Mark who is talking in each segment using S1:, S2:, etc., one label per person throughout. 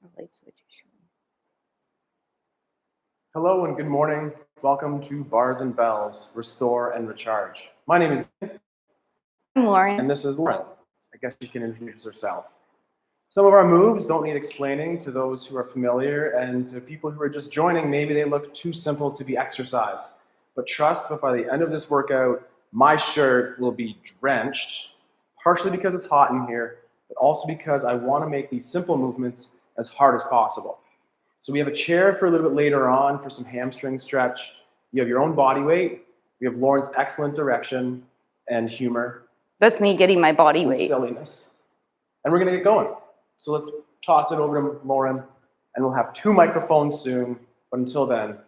S1: Light switch.
S2: Hello and good morning. Welcome to Bars and Bells, Restore and Recharge. My name is Ian,
S1: I'm Lauren.
S2: and this is Lauren. I guess she can introduce herself. Some of our moves don't need explaining to those who are familiar, and to people who are just joining, maybe they look too simple to be exercised. But trust that by the end of this workout, my shirt will be drenched, partially because it's hot in here, but also because I want to make these simple movements as hard as possible. So we have a chair for a little bit later on for some hamstring stretch. You have your own body weight. We have Lauren's excellent direction and humor.
S1: That's me getting my body
S2: and
S1: weight.
S2: silliness. And we're going to get going. So let's toss it over to Lauren, and we'll have 2 microphones soon. But until then.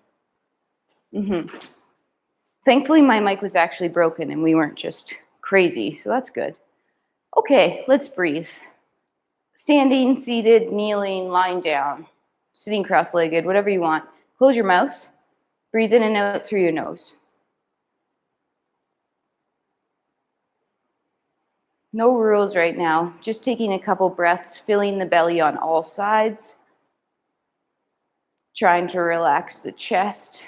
S1: Thankfully, my mic was actually broken and we weren't just crazy, so that's good. Okay, let's breathe. Standing, seated, kneeling, lying down, sitting cross-legged, whatever you want. Close your mouth. Breathe in and out through your nose. No rules right now. Just taking a couple breaths, filling the belly on all sides. Trying to relax the chest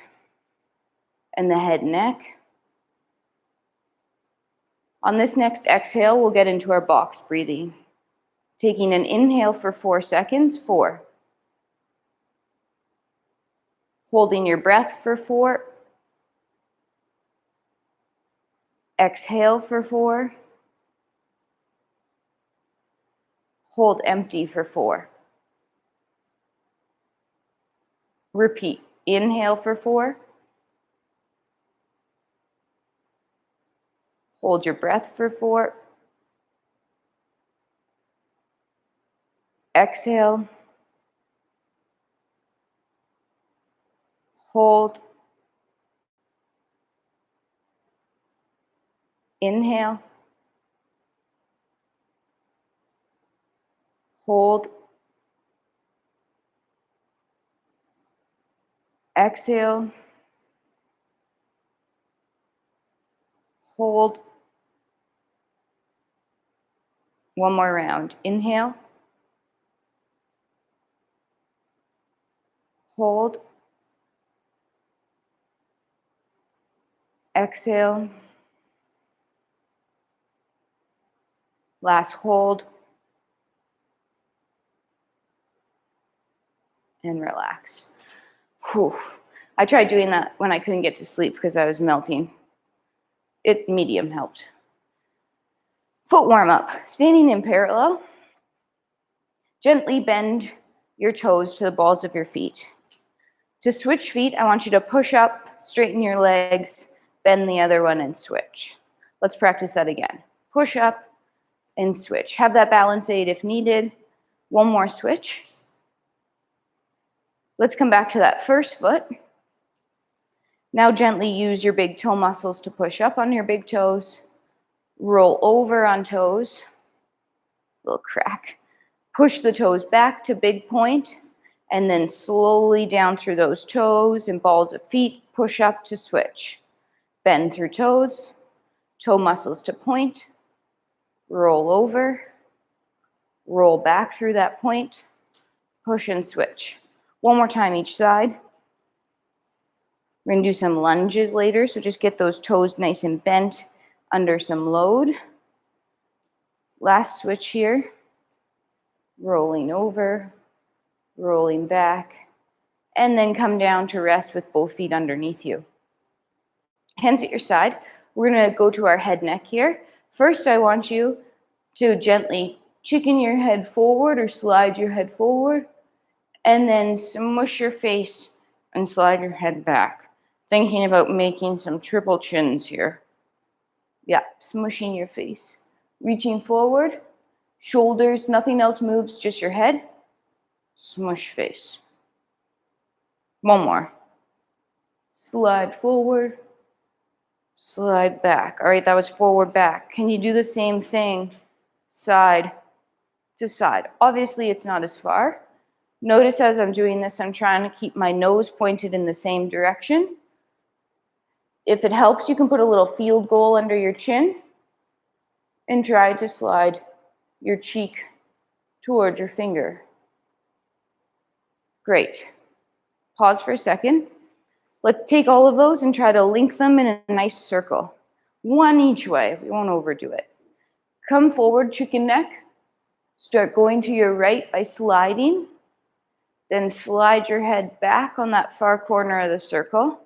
S1: and the head and neck. On this next exhale, we'll get into our box breathing. Taking an inhale for 4 seconds, 4. Holding your breath for 4. Exhale for 4. Hold empty for 4. Repeat. Inhale for 4. Hold your breath for 4. Exhale. Hold. Inhale. Hold. Exhale. Hold. One more round. Inhale. Hold. Exhale. Last hold. And relax. Whew. I tried doing that when I couldn't get to sleep because I was melting. It medium helped. Foot warm up. Standing in parallel. Gently bend your toes to the balls of your feet. To switch feet, I want you to push up, straighten your legs, bend the other one, and switch. Let's practice that again. Push up and switch. Have that balance aid if needed. One more switch. Let's come back to that first foot. Now gently use your big toe muscles to push up on your big toes. Roll over on toes. Little crack. Push the toes back to big point, and then slowly down through those toes and balls of feet, push up to switch. Bend through toes, toe muscles to point, roll over, roll back through that point, push and switch. One more time each side. We're gonna do some lunges later, so just get those toes nice and bent under some load. Last switch here. Rolling over, rolling back, and then come down to rest with both feet underneath you. Hands at your side. We're gonna go to our head neck here. First, I want you to gently chicken your head forward or slide your head forward, and then smush your face and slide your head back. Thinking about making some triple chins here. Yeah, smushing your face. Reaching forward. Shoulders, nothing else moves, just your head. Smush face. One more. Slide forward, slide back. All right, that was forward, back. Can you do the same thing side to side? Obviously, it's not as far. Notice as I'm doing this, I'm trying to keep my nose pointed in the same direction. If it helps, you can put a little field goal under your chin and try to slide your cheek towards your finger. Great. Pause for a second. Let's take all of those and try to link them in a nice circle. One each way. We won't overdo it. Come forward, chicken neck. Start going to your right by sliding. Then slide your head back on that far corner of the circle.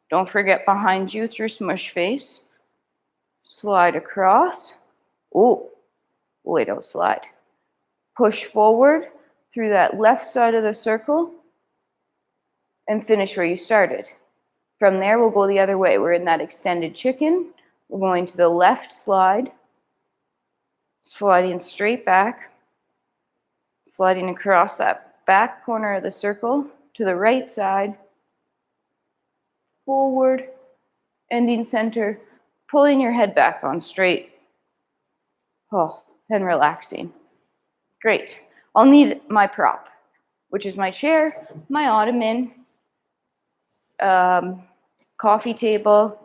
S1: Don't forget behind you through smush face. Slide across. Oh, wait, don't slide. Push forward through that left side of the circle and finish where you started. From there, we'll go the other way. We're in that extended chicken. We're going to the left slide, sliding straight back, sliding across that back corner of the circle to the right side, forward, ending center, pulling your head back on straight. Oh, and relaxing. Great. I'll need my prop, which is my chair, my ottoman, coffee table,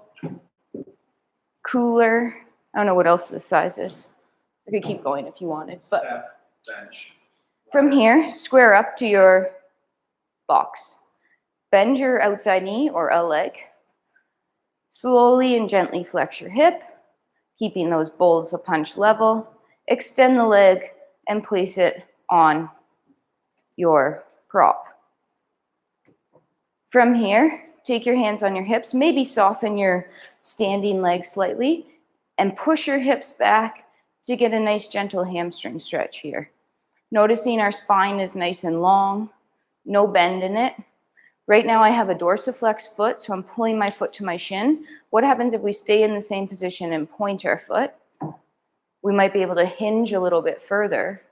S1: cooler. I don't know what else this size is. I could keep going if you wanted. But
S2: Step, bench.
S1: from here, square up to your box. Bend your outside knee or a leg. Slowly and gently flex your hip, keeping those bowls of punch level. Extend the leg and place it on your prop. From here, take your hands on your hips, maybe soften your standing leg slightly, and push your hips back to get a nice gentle hamstring stretch here. Noticing our spine is nice and long, no bend in it. Right now I have a dorsiflex foot, so I'm pulling my foot to my shin. What happens if we stay in the same position and point our foot? We might be able to hinge a little bit further.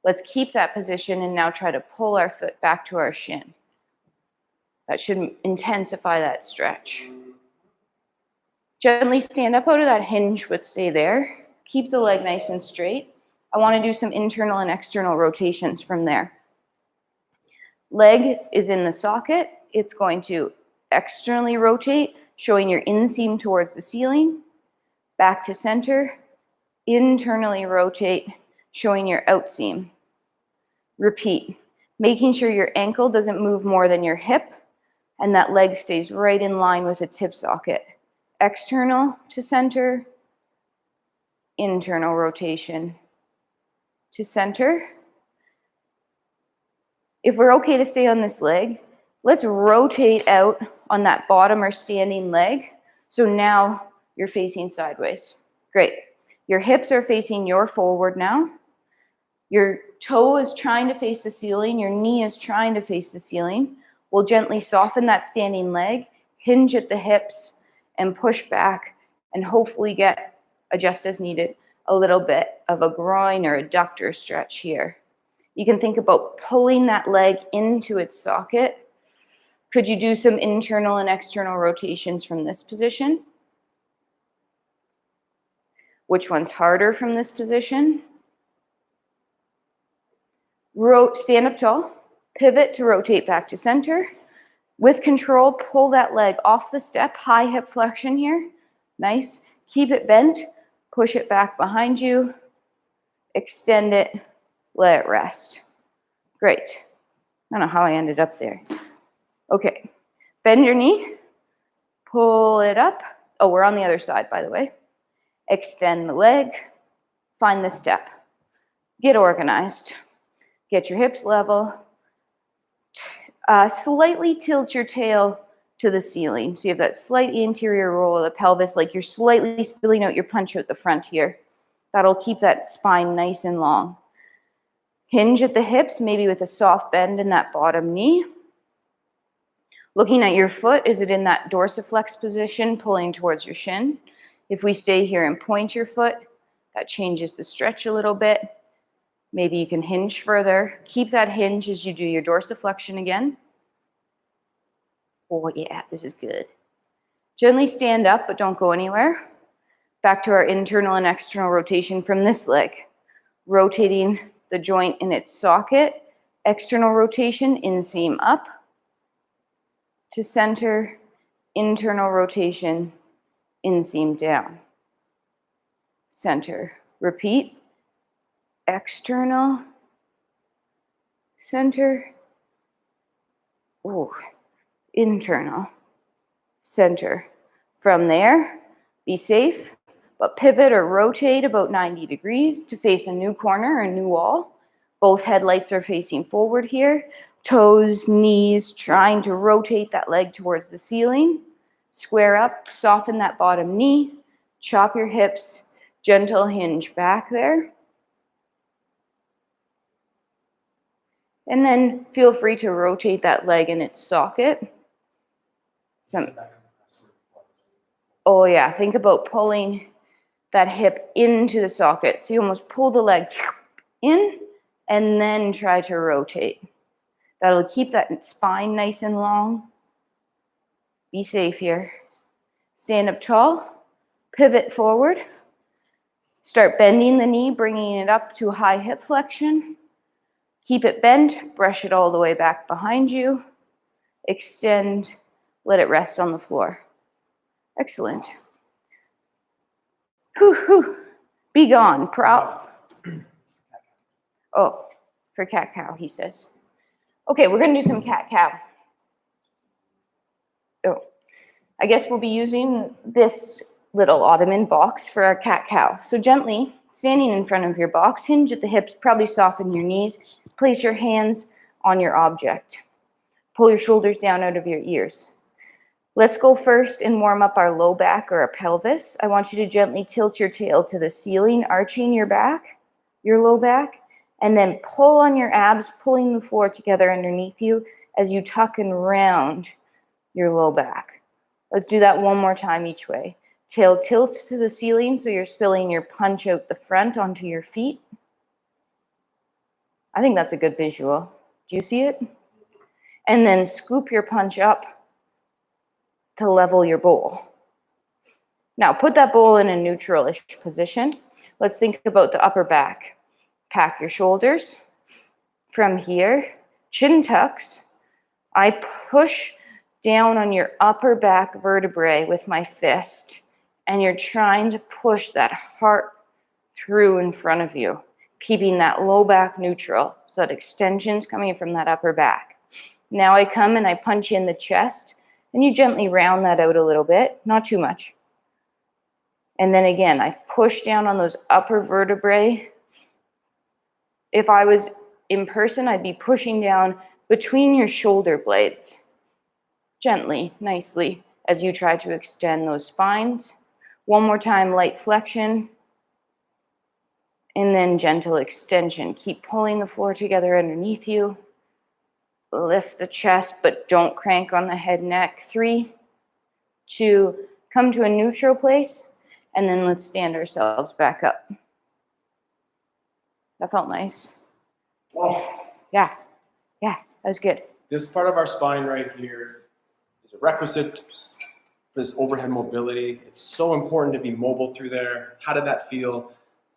S1: Let's keep that position and now try to pull our foot back to our shin. That should intensify that stretch. Gently stand up out of that hinge, but stay there. Keep the leg nice and straight. I want to do some internal and external rotations from there. Leg is in the socket. It's going to externally rotate, showing your inseam towards the ceiling. Back to center. Internally rotate, showing your outseam. Repeat, making sure your ankle doesn't move more than your hip, and that leg stays right in line with its hip socket. External to center, internal rotation to center. If we're okay to stay on this leg, let's rotate out on that bottom or standing leg. So now you're facing sideways. Great. Your hips are facing your forward now. Your toe is trying to face the ceiling. Your knee is trying to face the ceiling. We'll gently soften that standing leg, hinge at the hips, and push back, and hopefully get, adjust as needed, a little bit of a groin or adductor stretch here. You can think about pulling that leg into its socket. Could you do some internal and external rotations from this position? Which one's harder from this position? Stand up tall, pivot to rotate back to center. With control, pull that leg off the step, high hip flexion here. Nice. Keep it bent, push it back behind you, extend it, let it rest. Great. I don't know how I ended up there. Okay. Bend your knee, pull it up. Oh, we're on the other side, by the way. Extend the leg, find the step. Get organized. Get your hips level. Slightly tilt your tail to the ceiling. So you have that slight anterior roll of the pelvis, like you're slightly spilling out your punch out the front here. That'll keep that spine nice and long. Hinge at the hips, maybe with a soft bend in that bottom knee. Looking at your foot, is it in that dorsiflex position, pulling towards your shin? If we stay here and point your foot, that changes the stretch a little bit. Maybe you can hinge further. Keep that hinge as you do your dorsiflexion again. Oh yeah, this is good. Gently stand up, but don't go anywhere. Back to our internal and external rotation from this leg. Rotating the joint in its socket. External rotation, inseam up. To center, internal rotation, inseam down. Center. Repeat. External, center, Ooh, internal, center. From there, be safe, but pivot or rotate about 90 degrees to face a new corner or a new wall. Both headlights are facing forward here. Toes, knees, trying to rotate that leg towards the ceiling. Square up, soften that bottom knee, chop your hips, gentle hinge back there. And then feel free to rotate that leg in its socket. Oh yeah, think about pulling that hip into the socket. So you almost pull the leg in and then try to rotate. That'll keep that spine nice and long. Be safe here. Stand up tall, pivot forward. Start bending the knee, bringing it up to high hip flexion. Keep it bent, brush it all the way back behind you. Extend, let it rest on the floor. Excellent. Whew. Be gone. Oh, for cat-cow, he says. Okay, we're gonna do some cat-cow. Oh, I guess we'll be using this little ottoman box for our cat-cow. So gently, standing in front of your box, hinge at the hips, probably soften your knees. Place your hands on your object. Pull your shoulders down out of your ears. Let's go first and warm up our low back or our pelvis. I want you to gently tilt your tail to the ceiling, arching your back, your low back, and then pull on your abs, pulling the floor together underneath you as you tuck and round your low back. Let's do that one more time each way. Tail tilts to the ceiling so you're spilling your punch out the front onto your feet. I think that's a good visual. Do you see it? And then scoop your punch up to level your bowl. Now put that bowl in a neutral-ish position. Let's think about the upper back. Pack your shoulders. From here, chin tucks. I push down on your upper back vertebrae with my fist, and you're trying to push that heart through in front of you, keeping that low back neutral, so that extension's coming from that upper back. Now I come and I punch in the chest, and you gently round that out a little bit, not too much. And then again, I push down on those upper vertebrae. If I was in person, I'd be pushing down between your shoulder blades, gently, nicely, as you try to extend those spines. One more time, light flexion, and then gentle extension. Keep pulling the floor together underneath you. Lift the chest, but don't crank on the head, neck. 3, 2, come to a neutral place, and then let's stand ourselves back up. That felt nice.
S2: Oh.
S1: Yeah, that was good.
S2: This part of our spine right here is a requisite for this overhead mobility. It's so important to be mobile through there. How did that feel?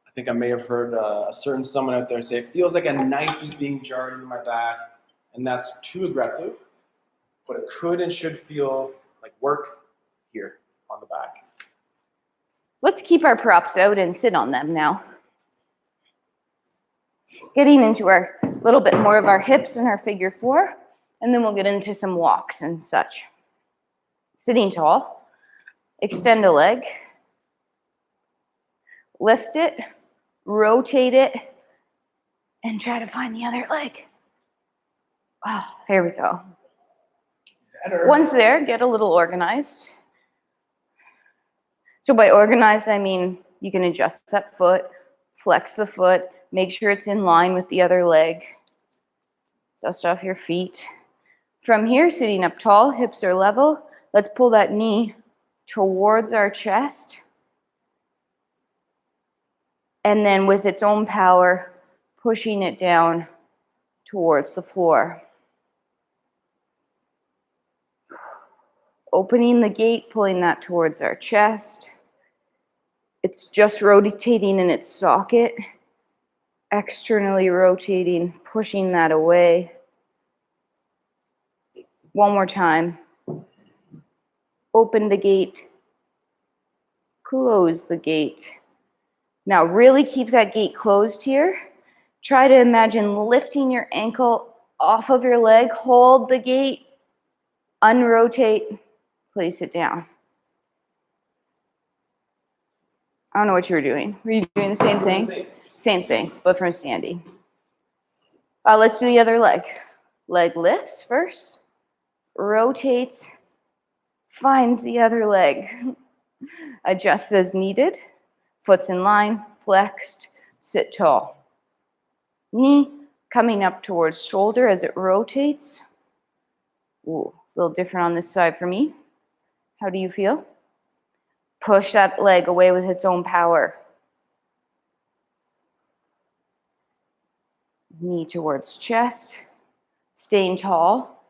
S2: I think I may have heard a certain someone out there say, it feels like a knife is being jarred into my back, and that's too aggressive, but it could and should feel like work here on the back.
S1: Let's keep our props out and sit on them now. Getting into our little bit more of our hips and our figure 4, and then we'll get into some walks and such. Sitting tall, extend a leg, lift it, rotate it, and try to find the other leg. Oh, here we go.
S2: Better.
S1: Once there, get a little organized. So by organized, I mean you can adjust that foot, flex the foot, make sure it's in line with the other leg. Dust off your feet. From here, sitting up tall, hips are level. Let's pull that knee towards our chest. And then with its own power, pushing it down towards the floor. Opening the gate, pulling that towards our chest. It's just rotating in its socket. Externally rotating, pushing that away. One more time. Open the gate. Close the gate. Now really keep that gate closed here. Try to imagine lifting your ankle off of your leg. Hold the gate. Unrotate, place it down. I don't know what you were doing. Were you doing the same thing? Same thing, but from standing. Let's do the other leg. Leg lifts first, rotates, finds the other leg. Adjusts as needed. Foot's in line, flexed, sit tall. Knee coming up towards shoulder as it rotates. Ooh, a little different on this side for me. How do you feel? Push that leg away with its own power. Knee towards chest, staying tall.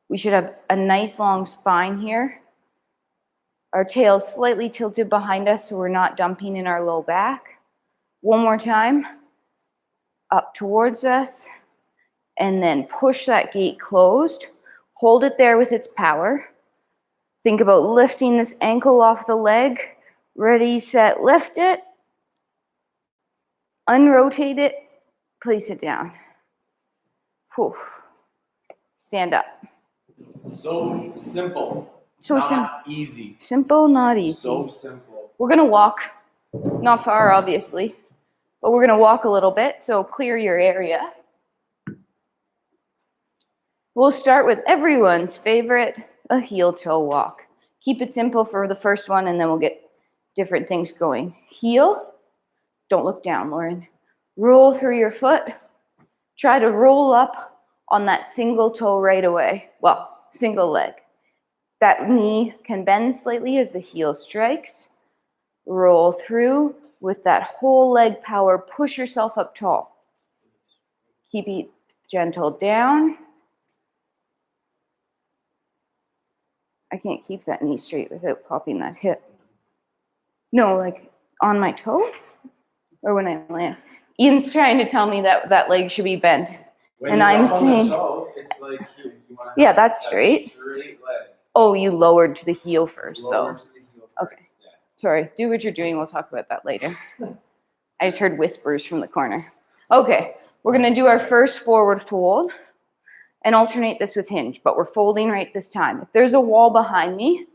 S1: We should have a nice long spine here. Our tail's slightly tilted behind us so we're not dumping in our low back. One more time. Up towards us. And then push that gate closed. Hold it there with its power. Think about lifting this ankle off the leg. Ready, set, lift it. Unrotate it. Place it down. Whew. Stand up.
S2: So simple.
S1: So
S2: not easy.
S1: Simple, not easy.
S2: So simple.
S1: We're gonna walk, not far obviously, but we're gonna walk a little bit, so clear your area. We'll start with everyone's favorite, a heel toe walk. Keep it simple for the first one and then we'll get different things going. Heel, don't look down, Lauren. Roll through your foot. Try to roll up on that single toe right away. Well, single leg. That knee can bend slightly as the heel strikes. Roll through with that whole leg power. Push yourself up tall. Keep it gentle down. I can't keep that knee straight without popping that hip. No, like on my toe or when I land. Ian's trying to tell me that that leg should be bent.
S2: When
S1: and
S2: you're
S1: I'm
S2: up on
S1: saying,
S2: the toe, it's like you want to
S1: yeah,
S2: have
S1: that's
S2: that
S1: straight.
S2: Straight leg.
S1: Oh, you lowered to the heel first,
S2: Lower
S1: though.
S2: to the heel
S1: Okay.
S2: first, yeah.
S1: Sorry, do what you're doing. We'll talk about that later. I just heard whispers from the corner. Okay, we're going to do our first forward fold and alternate this with hinge, but we're folding right this time. If there's a wall behind me,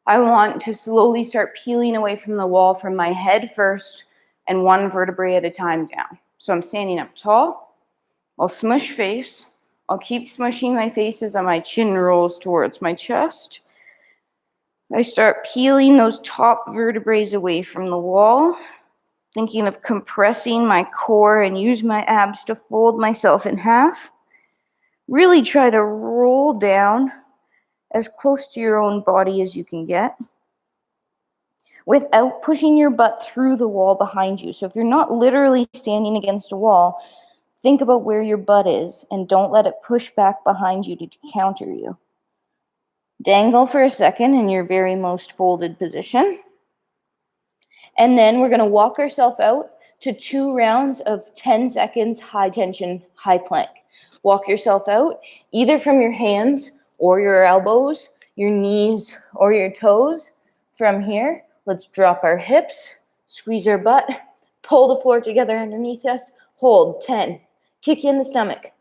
S1: I want to slowly start peeling away from the wall from my head first and one vertebrae at a time down. So I'm standing up tall. I'll smush face. I'll keep smushing my face as my chin rolls towards my chest. I start peeling those top vertebrae away from the wall, thinking of compressing my core and use my abs to fold myself in half. Really try to roll down as close to your own body as you can get without pushing your butt through the wall behind you. So if you're not literally standing against a wall, think about where your butt is and don't let it push back behind you to counter you. Dangle for a second in your very most folded position. And then we're going to walk ourselves out to 2 rounds of 10 seconds high tension, high plank. Walk yourself out either from your hands or your elbows, your knees or your toes. From here, let's drop our hips, squeeze our butt, pull the floor together underneath us, hold 10, kick you in the stomach,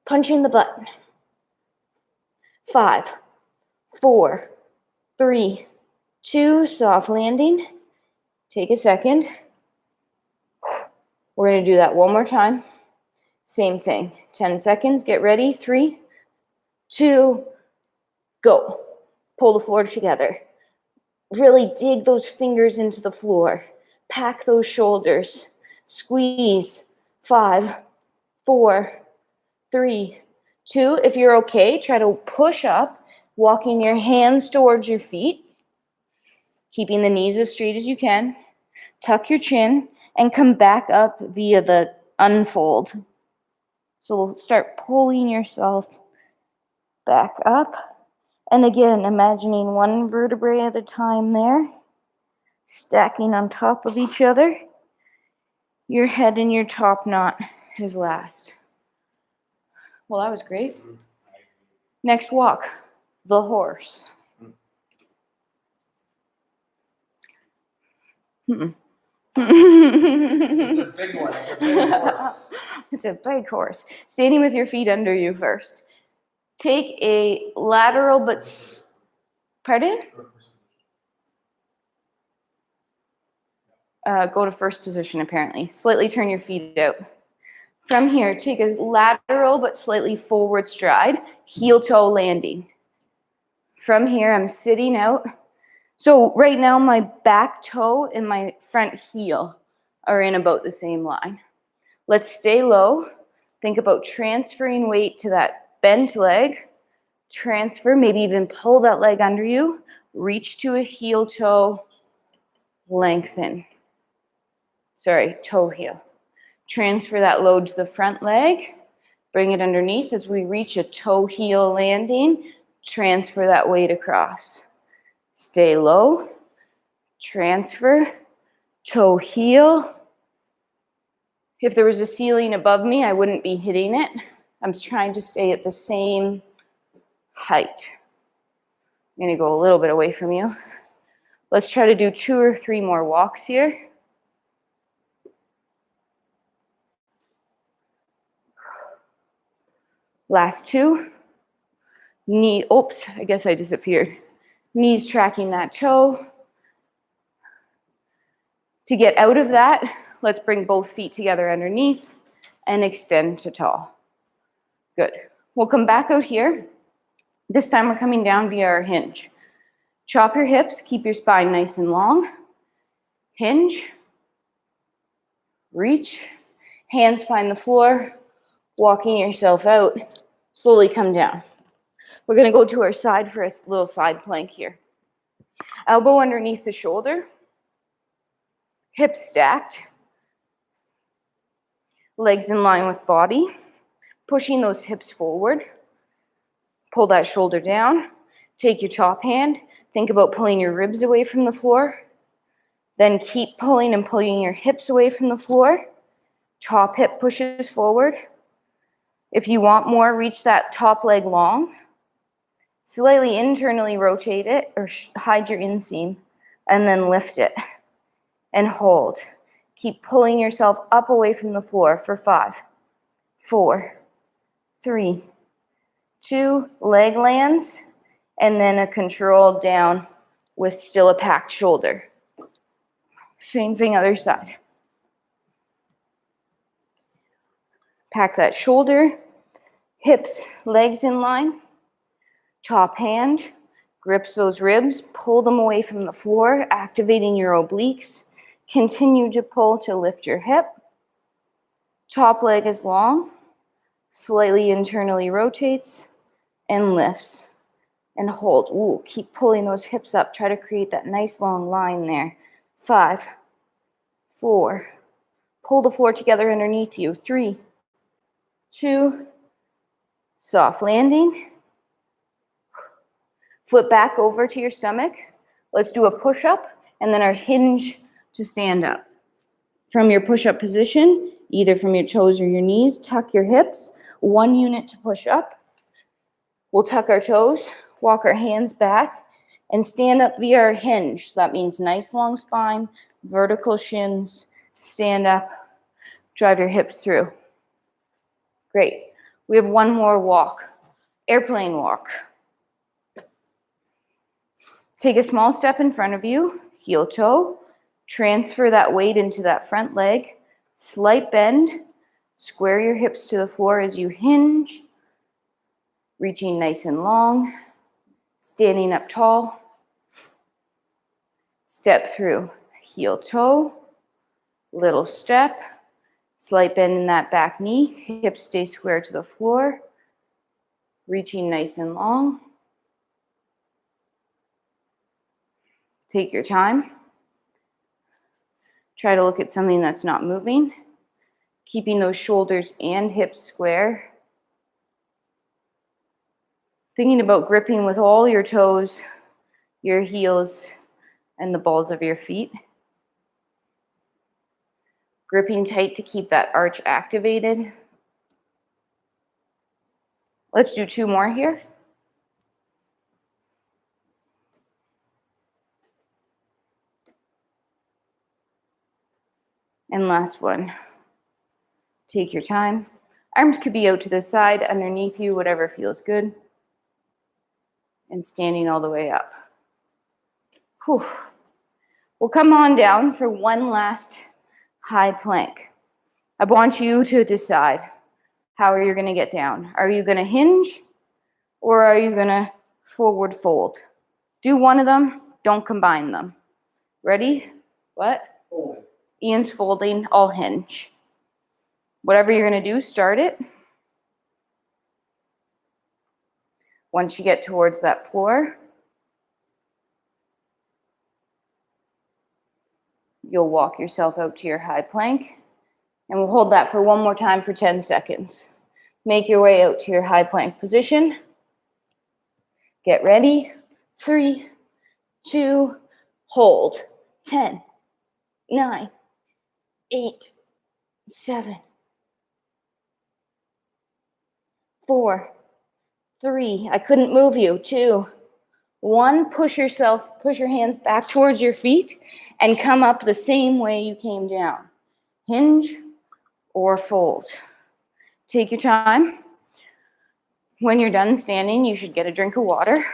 S1: punch in the butt. 5, 4, 3, 2, soft landing. Take a second. We're going to do that one more time. Same thing. 10 seconds. Get ready. 3, 2, go. Pull the floor together. Really dig those fingers into the floor. Pack those shoulders. Squeeze. 5, 4, 3, 2. If you're okay, try to push up, walking your hands towards your feet, keeping the knees as straight as you can. Tuck your chin and come back up via the unfold. So start pulling yourself back up. And again, imagining one vertebrae at a time there, stacking on top of each other. Your head and your top knot is last. Well, that was great. Next walk, the horse.
S2: It's a big one. It's a big horse.
S1: It's a big horse. Standing with your feet under you first. Take a lateral pardon? Go to first position apparently. Slightly turn your feet out. From here, take a lateral but slightly forward stride, heel toe landing. From here, I'm sitting out. So right now, my back toe and my front heel are in about the same line. Let's stay low. Think about transferring weight to that bent leg. Transfer, maybe even pull that leg under you. Reach to a heel toe, lengthen. Sorry, toe heel. Transfer that load to the front leg. Bring it underneath as we reach a toe heel landing. Transfer that weight across. Stay low. Transfer. Toe heel. If there was a ceiling above me, I wouldn't be hitting it. I'm trying to stay at the same height. I'm going to go a little bit away from you. Let's try to do 2 or 3 more walks here. Last 2. Knee, oops, I guess I disappeared. Knees tracking that toe. To get out of that, let's bring both feet together underneath and extend to tall. Good. We'll come back out here. This time we're coming down via our hinge. Chop your hips, keep your spine nice and long. Hinge. Reach. Hands find the floor. Walking yourself out. Slowly come down. We're going to go to our side for a little side plank here. Elbow underneath the shoulder. Hips stacked. Legs in line with body. Pushing those hips forward. Pull that shoulder down. Take your top hand. Think about pulling your ribs away from the floor. Then keep pulling and pulling your hips away from the floor. Top hip pushes forward. If you want more, reach that top leg long. Slightly internally rotate it or hide your inseam and then lift it and hold. Keep pulling yourself up away from the floor for 5, 4, 3, 2, leg lands, and then a controlled down with still a packed shoulder. Same thing other side. Pack that shoulder, hips, legs in line. Top hand grips those ribs, pull them away from the floor, activating your obliques. Continue to pull to lift your hip. Top leg is long, slightly internally rotates and lifts and hold. Ooh, keep pulling those hips up. Try to create that nice long line there. 5, 4, pull the floor together underneath you. 3, 2, soft landing. Flip back over to your stomach. Let's do a push-up and then our hinge to stand up. From your push-up position, either from your toes or your knees, tuck your hips. 1 unit to push up. We'll tuck our toes, walk our hands back, and stand up via our hinge. So that means nice long spine, vertical shins, stand up, drive your hips through. Great. We have 1 more walk, airplane walk. Take a small step in front of you, heel toe, transfer that weight into that front leg, slight bend, square your hips to the floor as you hinge, reaching nice and long, standing up tall, step through, heel toe, little step, slight bend in that back knee, hips stay square to the floor, reaching nice and long. Take your time. Try to look at something that's not moving, keeping those shoulders and hips square. Thinking about gripping with all your toes, your heels, and the balls of your feet. Gripping tight to keep that arch activated. Let's do 2 more here. And last one. Take your time. Arms could be out to the side, underneath you, whatever feels good. and standing all the way up. Whew. We'll come on down for one last high plank. I want you to decide how are you going to get down. Are you going to hinge or are you going to forward fold? Do one of them, don't combine them. Ready? What?
S2: Folding.
S1: Ian's folding, I'll hinge. Whatever you're going to do, start it. Once you get towards that floor, you'll walk yourself out to your high plank, and we'll hold that for one more time for 10 seconds. Make your way out to your high plank position. Get ready. 3, 2, hold. 10, 9, 8, 7, 4, 3, I couldn't move you, 2, 1, push your hands back towards your feet and come up the same way you came down. Hinge or fold. Take your time. When you're done standing, you should get a drink of water.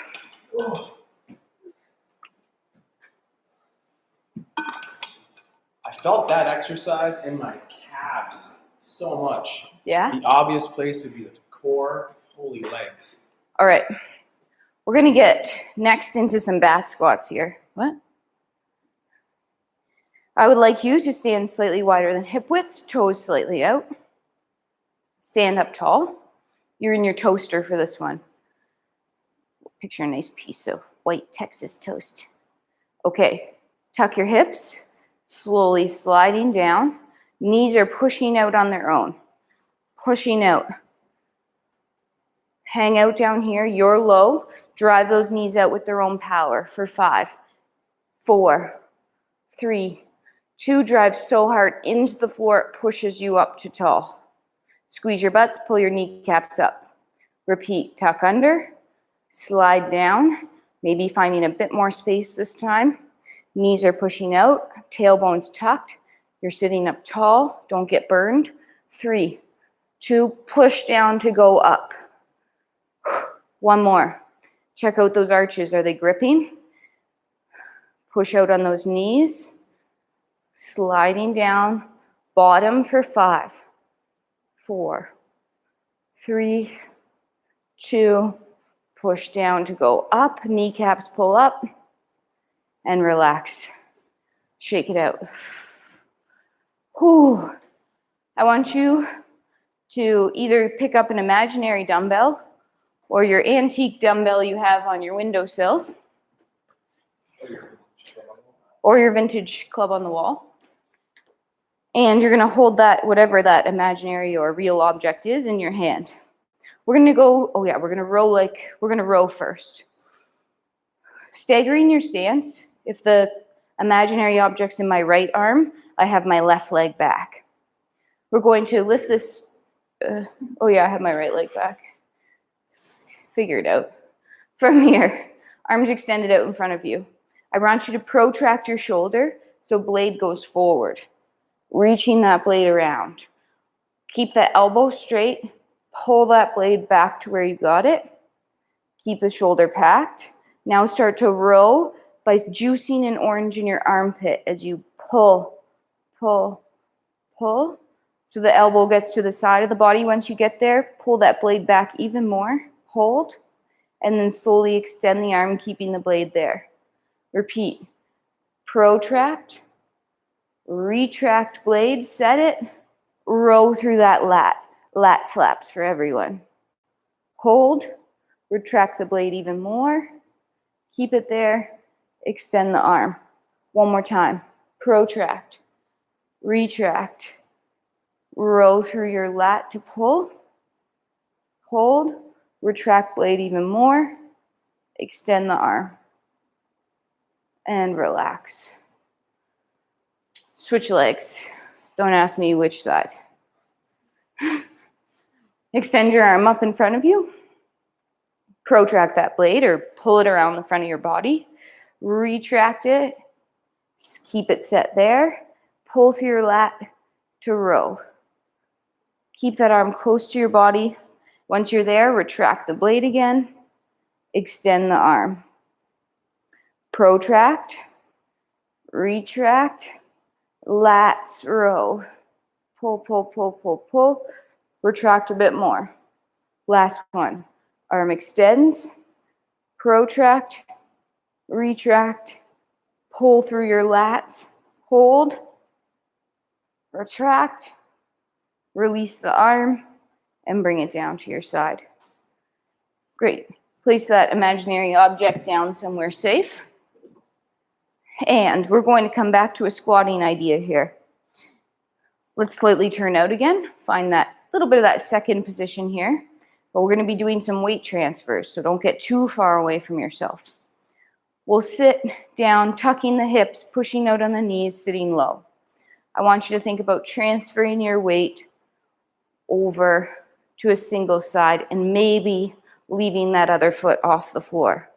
S2: I felt that exercise in my calves so much.
S1: Yeah?
S2: The obvious place would be the core. Holy legs.
S1: All right. We're going to get next into some bat squats here. What? I would like you to stand slightly wider than hip width, toes slightly out. Stand up tall. You're in your toaster for this one. Picture a nice piece of white Texas toast. Okay, tuck your hips, slowly sliding down. Knees are pushing out on their own. Pushing out. Hang out down here, you're low. Drive those knees out with their own power for 5, 4, 3, 2, drive so hard into the floor, it pushes you up to tall. Squeeze your butts, pull your kneecaps up. Repeat, tuck under, slide down, maybe finding a bit more space this time. Knees are pushing out, tailbones tucked. You're sitting up tall, don't get burned. 3, 2, push down to go up. One more. Check out those arches. Are they gripping? Push out on those knees. Sliding down. Bottom for 5, 4, 3, 2. Push down to go up. Kneecaps pull up. And relax. Shake it out. Whew. I want you to either pick up an imaginary dumbbell or your antique dumbbell you have on your windowsill, or your vintage club on the wall. And you're gonna hold that, whatever that imaginary or real object is, in your hand. We're gonna go, we're gonna row first. Staggering your stance. If the imaginary object's in my right arm, I have my left leg back. We're going to lift this, I have my right leg back. Figure it out. From here, arms extended out in front of you. I want you to protract your shoulder so blade goes forward, reaching that blade around. Keep that elbow straight, pull that blade back to where you got it. Keep the shoulder packed. Now start to row by juicing an orange in your armpit as you pull, pull, pull. So the elbow gets to the side of the body. Once you get there, pull that blade back even more. Hold, and then slowly extend the arm, keeping the blade there. Repeat. Protract, retract blade, set it, row through that lat. Lat slaps for everyone. Hold, retract the blade even more, keep it there, extend the arm. One more time. Protract, retract, row through your lat to pull, hold, retract blade even more, extend the arm, and relax. Switch legs. Don't ask me which side. Extend your arm up in front of you. Protract that blade or pull it around the front of your body. Retract it. Just keep it set there. Pull through your lat to row. Keep that arm close to your body. Once you're there, retract the blade again extend the arm. Protract, retract, lats, row. Pull, pull, pull, pull, pull. Retract a bit more. Last one. Arm extends, protract, retract, pull through your lats, hold, retract, release the arm, and bring it down to your side. Great. Place that imaginary object down somewhere safe. And we're going to come back to a squatting idea here. Let's slightly turn out again. Find that little bit of that second position here. But we're going to be doing some weight transfers, so don't get too far away from yourself. We'll sit down, tucking the hips, pushing out on the knees, sitting low. I want you to think about transferring your weight over to a single side and maybe leaving that other foot off the floor.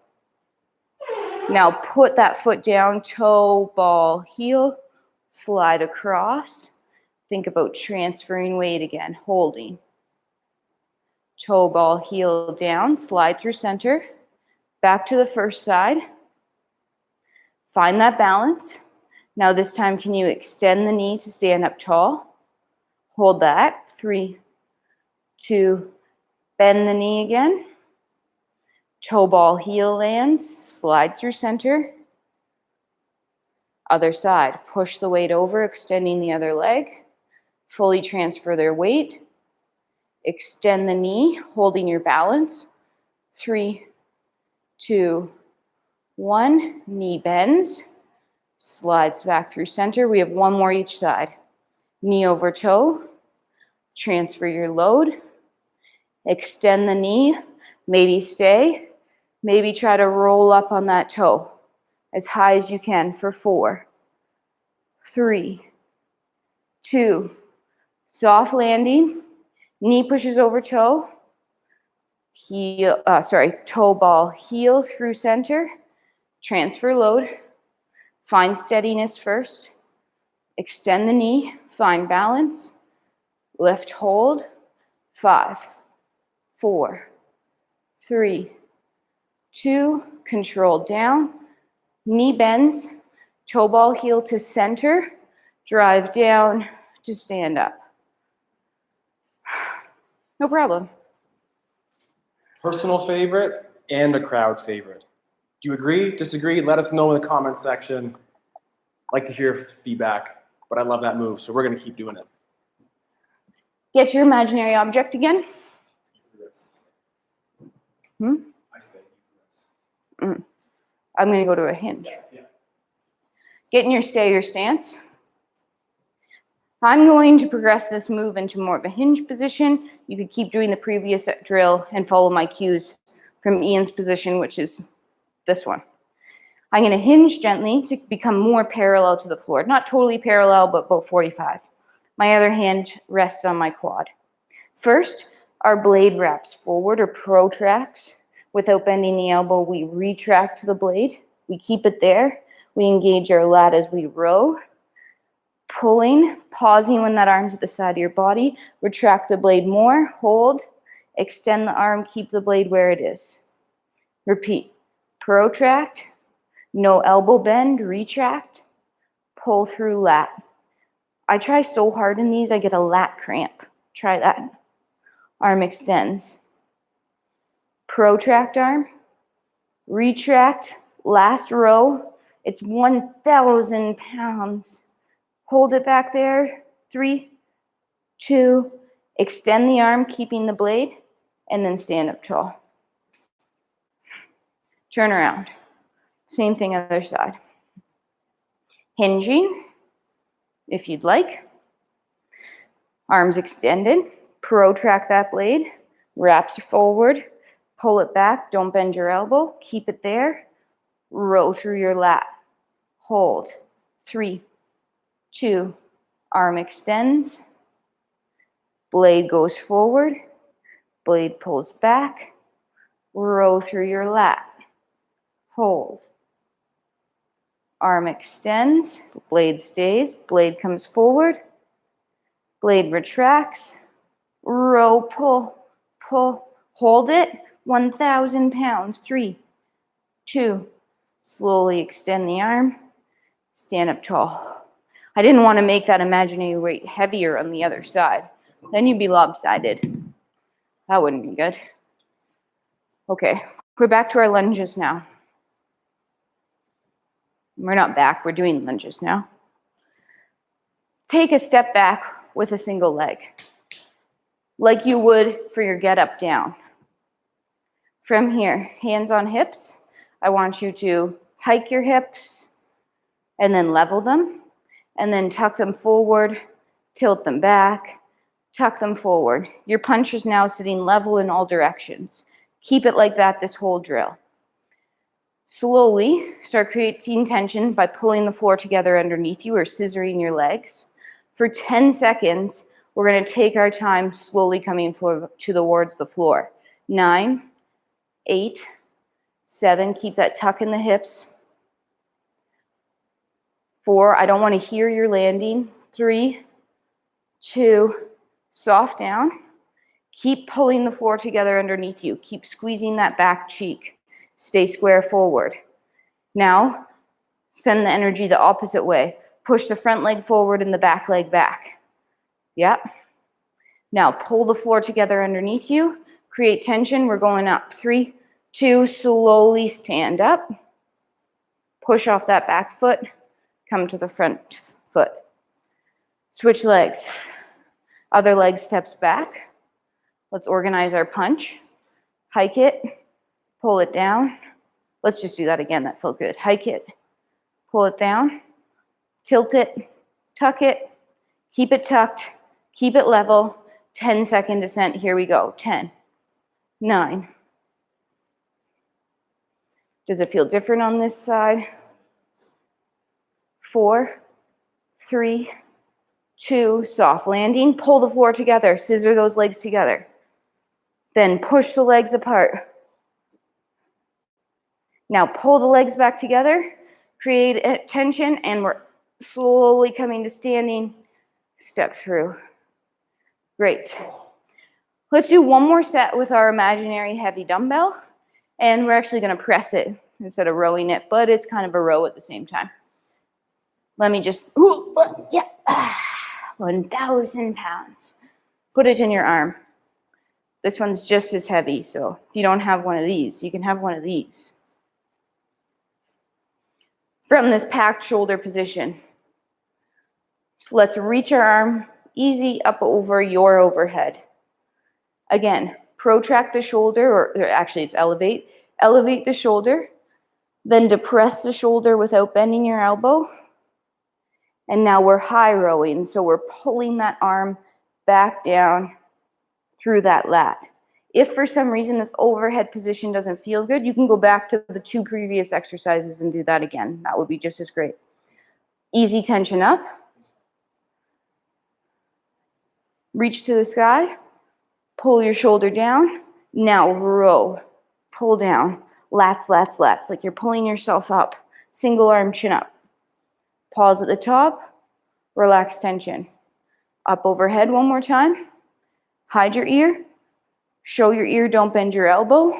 S1: Now put that foot down, toe, ball, heel, slide across. Think about transferring weight again, holding. Toe, ball, heel down, slide through center. Back to the first side. Find that balance. Now this time, can you extend the knee to stand up tall? Hold that. 3, 2, bend the knee again. Toe, ball, heel lands, slide through center. Other side, push the weight over, extending the other leg. Fully transfer their weight. Extend the knee, holding your balance. 3, 2, 1. Knee bends, slides back through center. We have one more each side. Knee over toe. Transfer your load. Extend the knee. Maybe stay. Maybe try to roll up on that toe as high as you can for 4, 3, 2. Soft landing. Knee pushes over toe. Toe, ball, heel through center. Transfer load. Find steadiness first. Extend the knee. Find balance. Lift, hold. 5, 4, 3, 2. Control down. Knee bends. Toe, ball, heel to center. Drive down to stand up. No problem.
S2: Personal favorite and a crowd favorite. Do you agree, disagree? Let us know in the comment section. I'd like to hear feedback, but I love that move, so we're going to keep doing it.
S1: Get your imaginary object again. I'm going to go to a hinge.
S2: Yeah.
S1: Get in your stayer stance. I'm going to progress this move into more of a hinge position. You could keep doing the previous drill and follow my cues from Ian's position, which is this one. I'm going to hinge gently to become more parallel to the floor. Not totally parallel, but about 45. My other hand rests on my quad. First, our blade wraps forward or protracts. Without bending the elbow, we retract the blade. We keep it there. We engage our lat as we row. Pulling, pausing when that arm's at the side of your body. Retract the blade more, hold, extend the arm, keep the blade where it is. Repeat. Protract, no elbow bend, retract, pull through lat. I try so hard in these, I get a lat cramp. Try that. Arm extends. Protract arm, retract, last row. It's 1,000 pounds. Hold it back there. 3, 2, extend the arm, keeping the blade, and then stand up tall. Turn around. Same thing other side. Hinging, if you'd like. Arms extended. Protract that blade. Wraps forward. Pull it back. Don't bend your elbow. Keep it there. Row through your lat. Hold. 3, 2, arm extends, blade goes forward, blade pulls back, row through your lat, hold, arm extends, blade stays, blade comes forward, blade retracts, row, pull, pull, hold it, 1,000 pounds. 3, 2, slowly extend the arm, stand up tall. I didn't want to make that imaginary weight heavier on the other side. Then you'd be lopsided. That wouldn't be good. Okay, we're back to our lunges now. We're not back, we're doing lunges now. Take a step back with a single leg, like you would for your get up down. From here, hands on hips. I want you to hike your hips and then level them, and then tuck them forward, tilt them back, tuck them forward. Your punch is now sitting level in all directions. Keep it like that this whole drill. Slowly start creating tension by pulling the floor together underneath you or scissoring your legs. For 10 seconds, we're going to take our time slowly coming towards the floor. 9, 8, 7, keep that tuck in the hips. 4, I don't want to hear your landing. 3, 2, soft down. Keep pulling the floor together underneath you. Keep squeezing that back cheek. Stay square forward. Now, send the energy the opposite way. Push the front leg forward and the back leg back. Yep. Now, pull the floor together underneath you. Create tension. We're going up. 3, 2, slowly stand up. Push off that back foot. Come to the front foot. Switch legs. Other leg steps back. Let's organize our punch. Hike it. Pull it down. Let's just do that again. That felt good. Hike it. Pull it down. Tilt it. Tuck it. Keep it tucked. Keep it level. 10-second descent. Here we go. 10, 9. Does it feel different on this side? 4, 3, 2, soft landing. Pull the floor together. Scissor those legs together. Then push the legs apart. Now pull the legs back together. Create tension, and we're slowly coming to standing. Step through. Great. Let's do one more set with our imaginary heavy dumbbell, and we're actually going to press it instead of rowing it, but it's kind of a row at the same time. Let me just, 1,000 pounds. Put it in your arm. This one's just as heavy, so if you don't have one of these, you can have one of these. From this packed shoulder position, let's reach our arm easy up over your overhead. Again, protract the shoulder, or actually it's elevate. Elevate the shoulder, then depress the shoulder without bending your elbow. And now we're high rowing, so we're pulling that arm back down through that lat. If for some reason this overhead position doesn't feel good, you can go back to the 2 previous exercises and do that again. That would be just as great. Easy tension up. Reach to the sky. Pull your shoulder down. Now row. Pull down. Lats, lats, lats. Like you're pulling yourself up. Single arm chin up. Pause at the top. Relax tension. Up overhead one more time. Hide your ear. Show your ear, don't bend your elbow.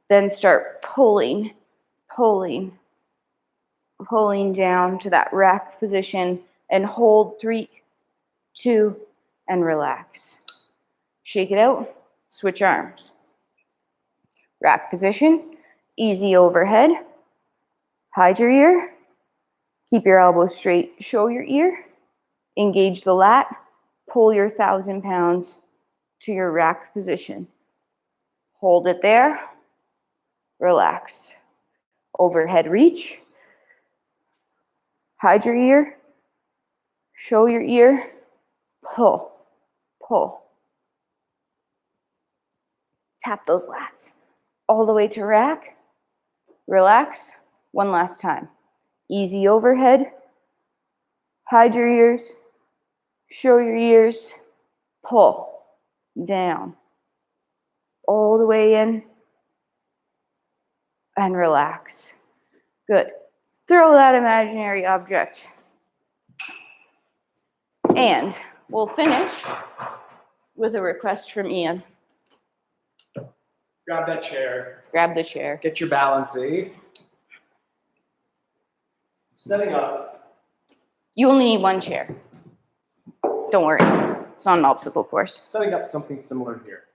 S1: Then start pulling, pulling, pulling down to that rack position and hold 3, 2, and relax. Shake it out, switch arms. Rack position, easy overhead. Hide your ear, keep your elbows straight, show your ear, engage the lat, pull your 1,000 pounds to your rack position. Hold it there, relax. Overhead reach, hide your ear, show your ear, pull, pull. Tap those lats all the way to rack, relax. One last time. Easy overhead, hide your ears, show your ears, pull, down. All the way in and relax. Good. Throw that imaginary object. And we'll finish with a request from Ian.
S2: Grab that chair.
S1: Grab the chair.
S2: Get your balance aid. Setting up.
S1: You only need one chair. Don't worry. It's not an obstacle course.
S2: Setting up something similar here.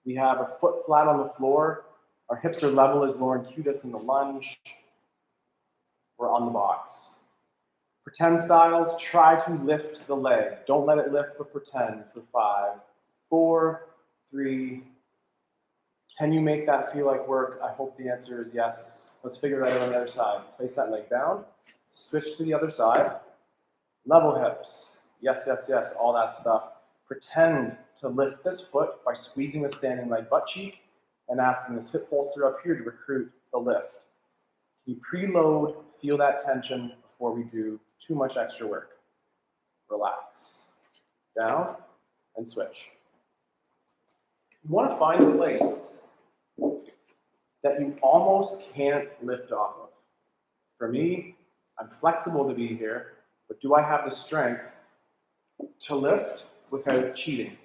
S2: We have a foot flat on the floor. Our hips are level as Lauren cued us in the lunge. We're on the box. Pretend styles, try to lift the leg. Don't let it lift, but pretend for 5, 4, 3. Can you make that feel like work? I hope the answer is yes. Let's figure it out on the other side. Place that leg down. Switch to the other side. Level hips. Yes, yes, yes, all that stuff. Pretend to lift this foot by squeezing the standing leg butt cheek and asking this hip bolster up here to recruit the lift. You preload, feel that tension before we do too much extra work. Relax. Down and switch. You want to find a place that you almost can't lift off of. For me, I'm flexible to be here, but do I have the strength to lift without cheating?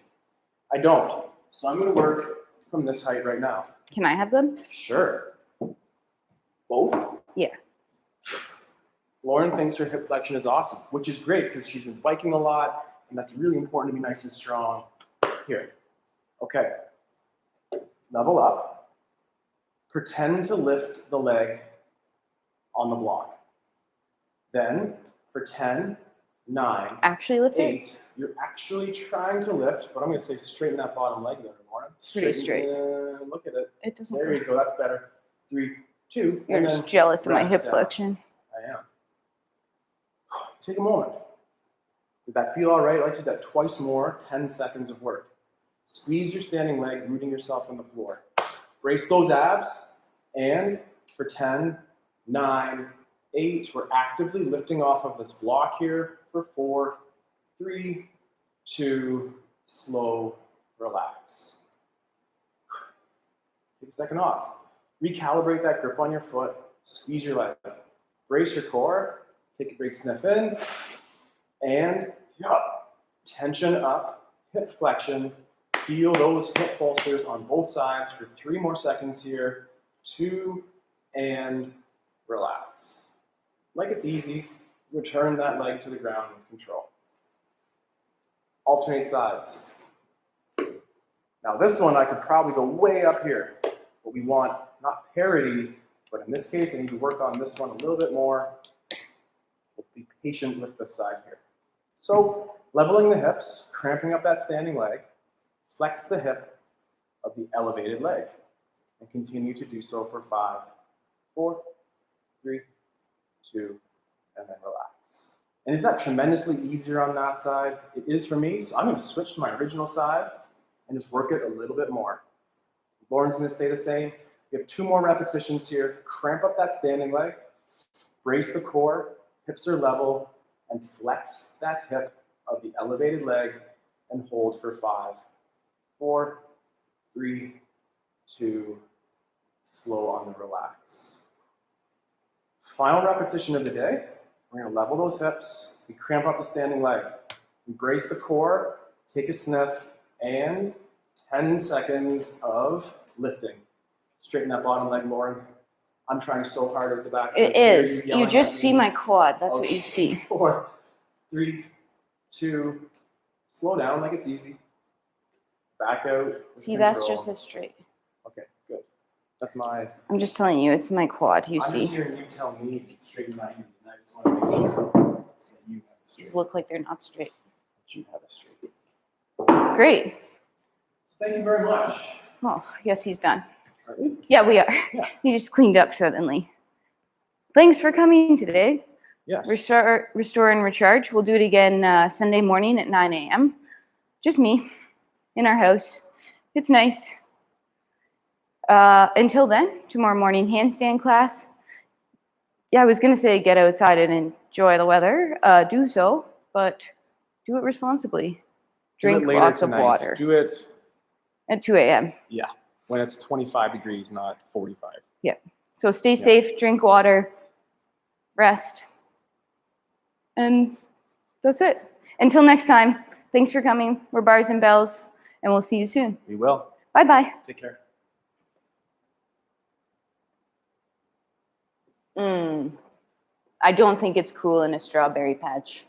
S2: I don't. So I'm going to work from this height right now.
S1: Can I have them?
S2: Sure. Both?
S1: Yeah.
S2: Lauren thinks her hip flexion is awesome, which is great because she's been biking a lot, and that's really important to be nice and strong. Here. Okay. Level up. Pretend to lift the leg on the block. Then, for 10, 9,
S1: Actually lift it?
S2: 8, you're actually trying to lift, but I'm going to say straighten that bottom leg there, Lauren.
S1: It's pretty straight.
S2: Look at it.
S1: It doesn't.
S2: There you go. That's better. 3, 2.
S1: You're
S2: and
S1: just
S2: then
S1: jealous of my
S2: rest
S1: hip
S2: down.
S1: flexion.
S2: I am. Take a moment. Did that feel all right? I'd like to do that twice more, 10 seconds of work. Squeeze your standing leg, rooting yourself on the floor. Brace those abs, and for 10, 9, 8, we're actively lifting off of this block here for 4, 3, 2, slow, relax. Take a second off. Recalibrate that grip on your foot. Squeeze your leg. Brace your core. Take a big sniff in. And tension up. Hip flexion. Feel those hip bolsters on both sides for 3 more seconds here. 2, and relax. Like it's easy. Return that leg to the ground with control. Alternate sides. Now this one I could probably go way up here, but we want not parity, but in this case I need to work on this one a little bit more. We'll be patient with this side here. So leveling the hips, cramping up that standing leg, flex the hip of the elevated leg, and continue to do so for 5, 4, 3, 2, and then relax. And is that tremendously easier on that side? It is for me, so I'm going to switch to my original side and just work it a little bit more. Lauren's going to stay the same. We have 2 more repetitions here. Cramp up that standing leg, brace the core, hips are level, and flex that hip of the elevated leg and hold for 5, 4, 3, 2, slow on the relax. Final repetition of the day. We're going to level those hips. We cramp up the standing leg. We brace the core, take a sniff, and 10 seconds of lifting. Straighten that bottom leg, Lauren. I'm trying so hard at the back.
S1: It is. You just see my quad. That's what you see.
S2: 4, 3, 2, slow down like it's easy. Back out with
S1: See,
S2: control.
S1: that's just as straight.
S2: Okay, good. That's my...
S1: I'm just telling you, it's my quad. You
S2: I'm
S1: see.
S2: just hearing you tell me to straighten my hand, and I just want to make sure so you have a straight.
S1: These look like they're not straight.
S2: That you have a straight.
S1: Great.
S2: Thank you very much.
S1: Oh, I guess he's done.
S2: Are we?
S1: Yeah, we are.
S2: Yeah.
S1: He just cleaned up suddenly. Thanks for coming today.
S2: Yes.
S1: Restore and recharge. We'll do it again Sunday morning at 9 a.m. Just me in our house. It's nice. Until then, tomorrow morning handstand class. Yeah, I was going to say get outside and enjoy the weather. Do so, but do it responsibly. Drink lots of water.
S2: Do it
S1: at 2 a.m.
S2: Yeah, when it's 25 degrees, not 45.
S1: Yeah. So stay safe, drink water, rest. And that's it. Until next time, thanks for coming. We're Bars and Bells, and we'll see you soon.
S2: We will.
S1: Bye-bye.
S2: Take care.
S1: I don't think it's cool in a strawberry patch.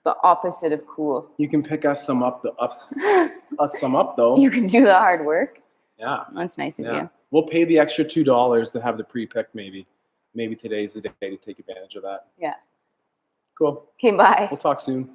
S1: The opposite of cool.
S2: You can pick us some up, though.
S1: You can do the hard work.
S2: Yeah.
S1: That's nice of
S2: Yeah.
S1: you.
S2: We'll pay the extra $2 to have the pre-pick maybe. Maybe today's the day to take advantage of that.
S1: Yeah.
S2: Cool.
S1: Okay, bye.
S2: We'll talk soon.